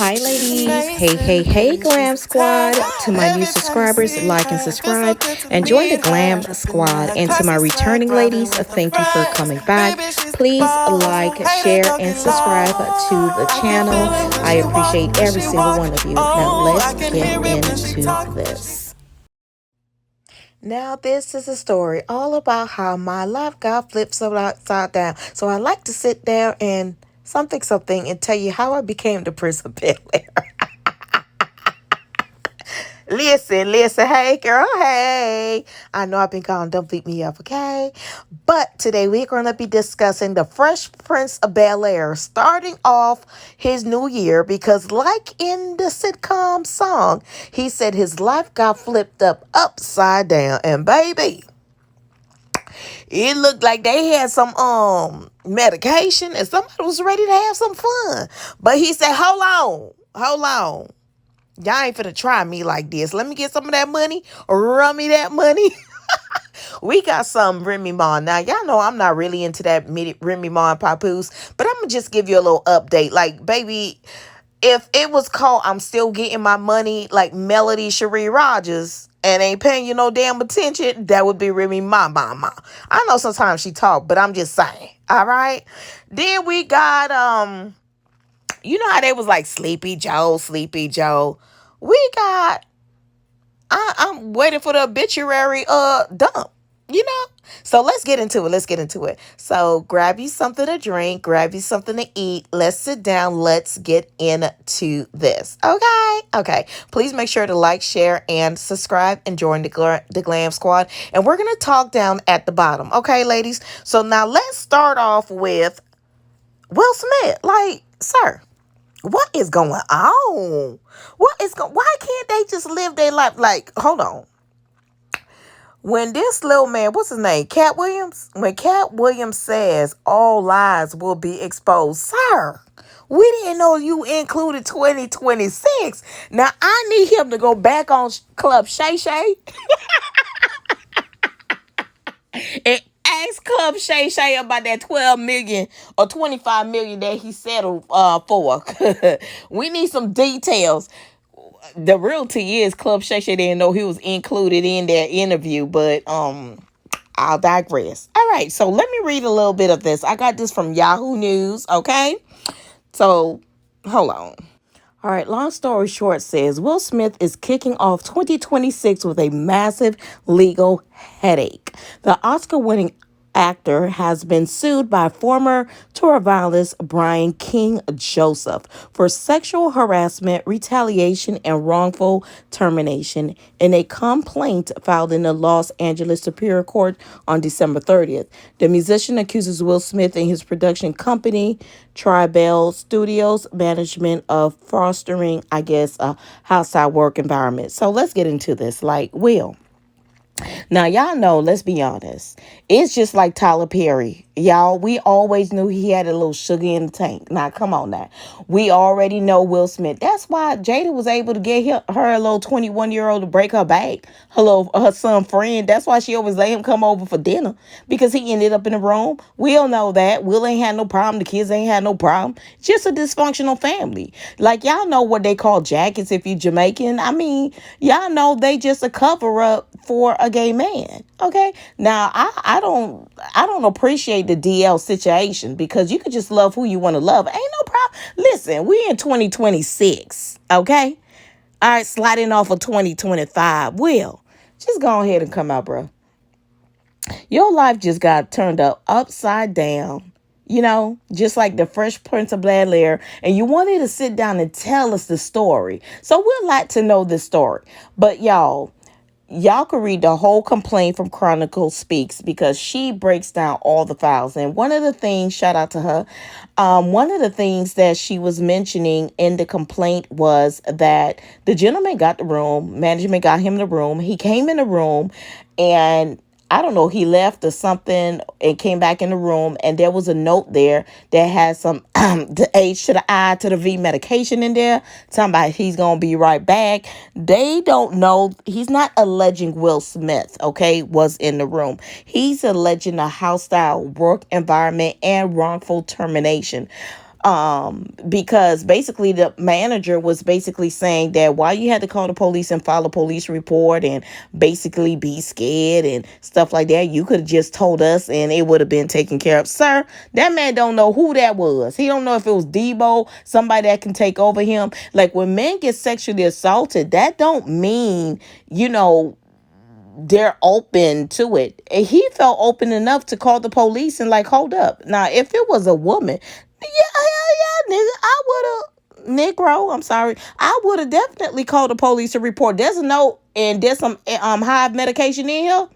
Hi, ladies. Hey, hey, hey, Glam Squad. To my new subscribers, like and subscribe and join the Glam Squad. And to my returning ladies, thank you for coming back. Please like, share, and subscribe to the channel. I appreciate every single one of you. Now, let's get into this. Now, this is a story all about how my life got flipped upside down. So, I like to sit down and something and tell you how I became the Prince of Bel Air. Listen, hey girl, hey. I know I've been gone, don't beat me up, okay? But today we're going to be discussing the Fresh Prince of Bel Air, starting off his new year because like in the sitcom song, he said his life got flipped upside down. And baby, it looked like they had some medication and somebody was ready to have some fun. But he said, hold on. Y'all ain't finna try me like this. Let me get some of that money or run me that money. We got some Remy Ma. Now, y'all know I'm not really into that Remy Ma and Papoose, but I'm gonna just give you a little update. Like, baby, if it was called I'm Still Getting My Money, like Melody Cherie Rogers, and ain't paying you no damn attention, that would be Remy Ma. I know sometimes she talk, but I'm just saying. All right. Then we got you know how they was like Sleepy Joe. We got I'm waiting for the obituary dump, you know? So let's get into it. So grab you something to drink, grab you something to eat. Let's sit down. Let's get into this. Okay. Please make sure to like, share, and subscribe and join the Glam Squad. And we're going to talk down at the bottom. Okay, ladies? So now let's start off with Will Smith. Like, sir, what is going on? Why can't they just live their life? Like, hold on. When this little man, what's his name? Cat Williams? When Cat Williams says all lies will be exposed, sir, we didn't know you included 2026. Now, I need him to go back on Club Shay Shay and ask Club Shay Shay about that 12 million or 25 million that he settled for. We need some details. The realty is Club Shay Shay didn't know he was included in that interview, but I'll digress. All right, so let me read a little bit of this. I got this from Yahoo News, okay? So, hold on. All right, long story short says Will Smith is kicking off 2026 with a massive legal headache. The Oscar-winning actor has been sued by former tour violist Brian King Joseph for sexual harassment, retaliation, and wrongful termination in a complaint filed in the Los Angeles Superior Court on December 30th. The musician accuses Will Smith and his production company, Tribal Studios Management, of fostering, a hostile work environment. So let's get into this. Like, Will. Now, y'all know, let's be honest. It's just like Tyler Perry. Y'all, we always knew he had a little sugar in the tank. Now, come on now. We already know Will Smith. That's why Jada was able to get her little 21-year-old to break her back. Her son friend. That's why she always let him come over for dinner. Because he ended up in the room. We all know that. Will ain't had no problem. The kids ain't had no problem. Just a dysfunctional family. Like, y'all know what they call jackets if you Jamaican. I mean, y'all know they just a cover-up for a gay man. Okay. Now I don't appreciate the DL situation because you could just love who you want to love. Ain't no problem. Listen, we in 2026. Okay. All right. Sliding off of 2025. Will, just go ahead and come out, bro. Your life just got turned upside down. You know, just like the Fresh Prince of Bel Air, and you wanted to sit down and tell us the story. So we'd like to know this story. But y'all can read the whole complaint from Chronicle Speaks because she breaks down all the files. And one of the things, shout out to her, one of the things that she was mentioning in the complaint was that the gentleman got the room, management got him the room. He came in the room and I don't know, he left or something and came back in the room, and there was a note there that had some the H to the I to the V medication in there. Talking about he's going to be right back. They don't know. He's not alleging Will Smith, okay, was in the room. He's alleging a hostile work environment and wrongful termination. Because basically the manager was basically saying that why you had to call the police and file a police report and basically be scared and stuff like that. You could have just told us and it would have been taken care of. Sir, that man don't know who that was. He don't know if it was Debo, somebody that can take over him. Like when men get sexually assaulted, that don't mean, they're open to it. And he felt open enough to call the police and like, hold up. Now, if it was a woman, yeah, hell yeah, nigga, I would have, Negro, I'm sorry, I would have definitely called the police to report. There's a note and there's some hive medication in here.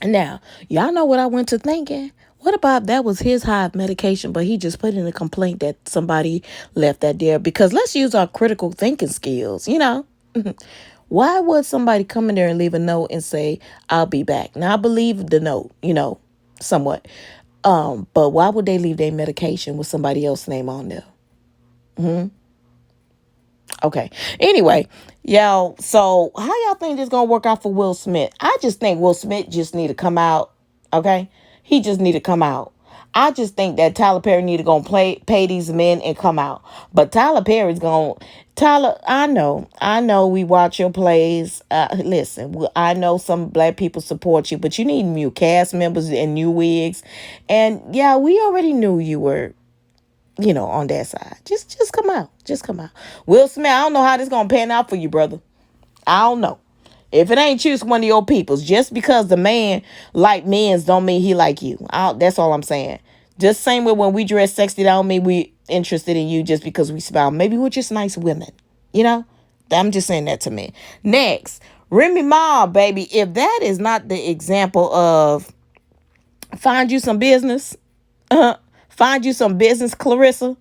Now, y'all know what I went to thinking? What about that was his hive medication, but he just put in a complaint that somebody left that there? Because let's use our critical thinking skills. Why would somebody come in there and leave a note and say, I'll be back? Now, I believe the note, somewhat. But why would they leave their medication with somebody else's name on there? Okay. Anyway, y'all, so how y'all think this gonna work out for Will Smith? I just think Will Smith just need to come out. Okay? He just need to come out. I just think that Tyler Perry need to go pay these men and come out. But Tyler Perry's going Tyler, I know we watch your plays. Listen, I know some black people support you, but you need new cast members and new wigs. And yeah, we already knew you were on that side. Just come out. Just come out. Will Smith, I don't know how this gonna pan out for you, brother. I don't know. If it ain't you, it's one of your peoples. Just because the man like men's don't mean he like you. That's all I'm saying. Just same way when we dress sexy, that don't mean we interested in you just because we smile. Maybe we're just nice women. I'm just saying that to me. Next, Remy Ma, baby. If that is not the example of find you some business, find you some business, Clarissa.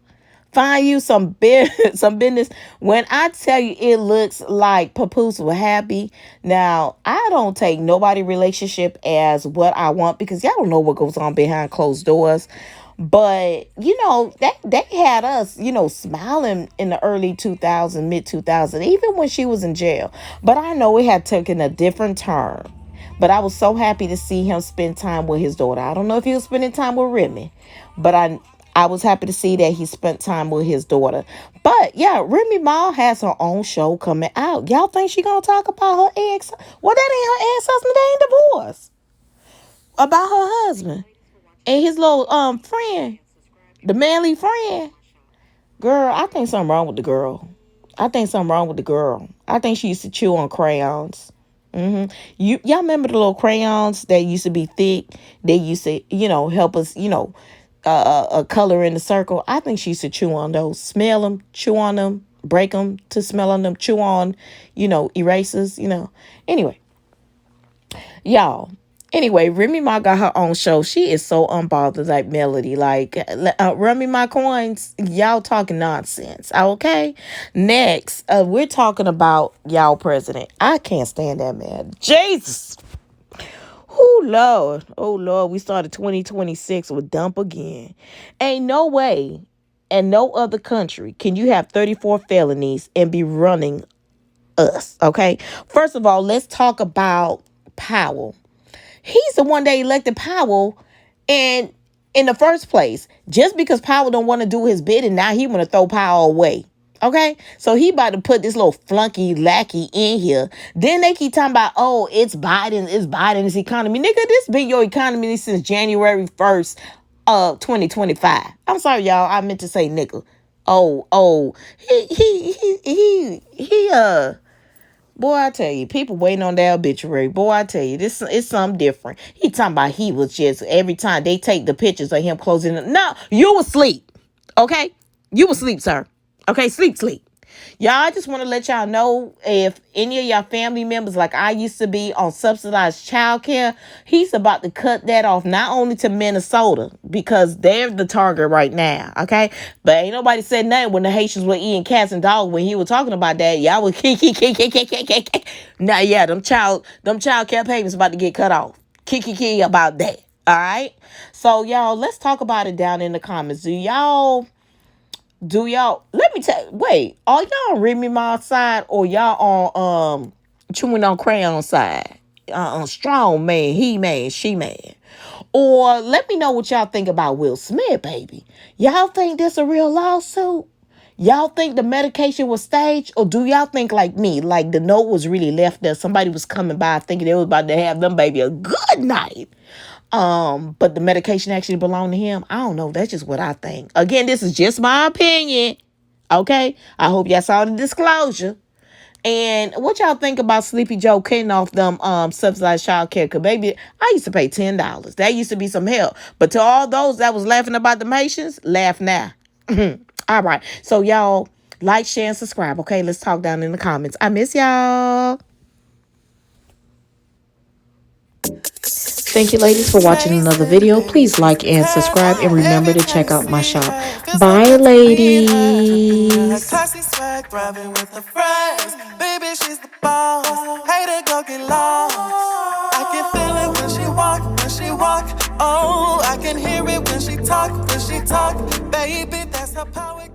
Find you some some business. When I tell you it looks like Papoose was happy. Now, I don't take nobody relationship as what I want because y'all don't know what goes on behind closed doors. But, they had us, smiling in the early 2000s, mid 2000s, even when she was in jail. But I know it had taken a different turn. But I was so happy to see him spend time with his daughter. I don't know if he was spending time with Remy, but I was happy to see that he spent time with his daughter. But yeah, Remy Ma has her own show coming out. Y'all think she gonna talk about her ex? Well, that ain't her ex-husband. They ain't divorced. About her husband and his little friend, the manly friend. Girl, I think something wrong with the girl. I think she used to chew on crayons. Y'all remember the little crayons that used to be thick? They used to, help us, a color in the circle. I think she used to chew on those, smell them, chew on them, break them to smell on them, chew on, erasers, Anyway, y'all. Anyway, Remy Ma got her own show. She is so unbothered like Melody. Like, Remy Ma coins, y'all talking nonsense. Okay? Next, we're talking about y'all president. I can't stand that man. Jesus. Oh Lord, we started 2026 with dump again. Ain't no way in no other country can you have 34 felonies and be running us, okay? First of all, let's talk about Powell. He's the one that elected Powell, and in the first place, just because Powell don't want to do his bid, and now he want to throw Powell away. Okay, so he about to put this little flunky lackey in here. Then they keep talking about, oh, it's Biden's economy. Nigga, this been your economy since January 1st of 2025. I'm sorry, y'all. I meant to say nigga. Oh, he boy, I tell you, people waiting on that obituary. Boy, I tell you, this is something different. He talking about he was just, every time they take the pictures of him closing it. No, you was asleep. Okay? You was asleep, sir. Okay, sleep. Y'all, I just want to let y'all know if any of y'all family members like I used to be on subsidized childcare, he's about to cut that off not only to Minnesota because they're the target right now, okay? But ain't nobody said nothing when the Haitians were eating cats and dogs when he was talking about that. Y'all was Now, yeah, them child care payments about to get cut off. Kiki about that. All right? So, y'all, let's talk about it down in the comments. Let me tell you, wait, are y'all on Remy Ma side or y'all on chewing on crayon side? Strong man, he man, she man. Or let me know what y'all think about Will Smith, baby. Y'all think this a real lawsuit? Y'all think the medication was staged? Or do y'all think like me, like the note was really left there? Somebody was coming by thinking they was about to have them baby a good night. But the medication actually belonged to him. I don't know. That's just what I think. Again, this is just my opinion. Okay? I hope y'all saw the disclosure. And what y'all think about Sleepy Joe cutting off them subsidized child care? Cause baby, I used to pay $10. That used to be some help. But to all those that was laughing about the Haitians, laugh now. All right. So y'all like, share, and subscribe. Okay, let's talk down in the comments. I miss y'all. Thank you, ladies, for watching another video. Please like and subscribe, and remember to check out my shop. Bye, ladies. Classy swag, thriving with the friends. Baby, she's the boss. Hater, go get lost. I can feel it when she walk, when she walk. Oh, I can hear it when she talk, when she talk. Baby, that's her power.